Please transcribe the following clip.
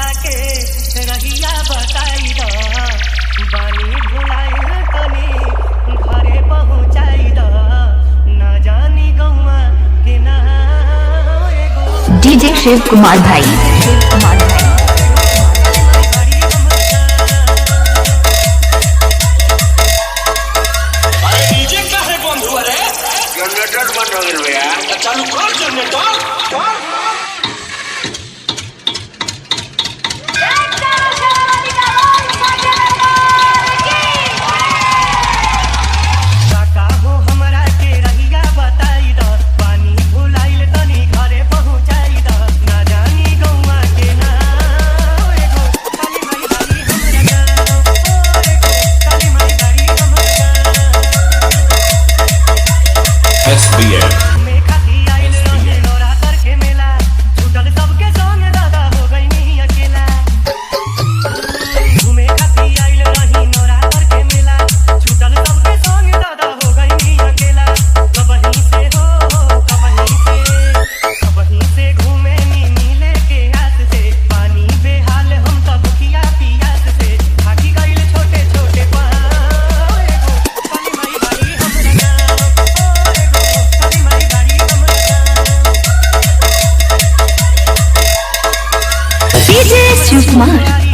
हमरा के रहिया बताई द बानी भुलाइल तनी घरे पहुँचाई द ना जानी गौआ के ना एगो डीजे शिव कुमार भाई। जनरेटर बंद हो गया भैया, चालू कर जनरेटर। डीजे शिव कुमार।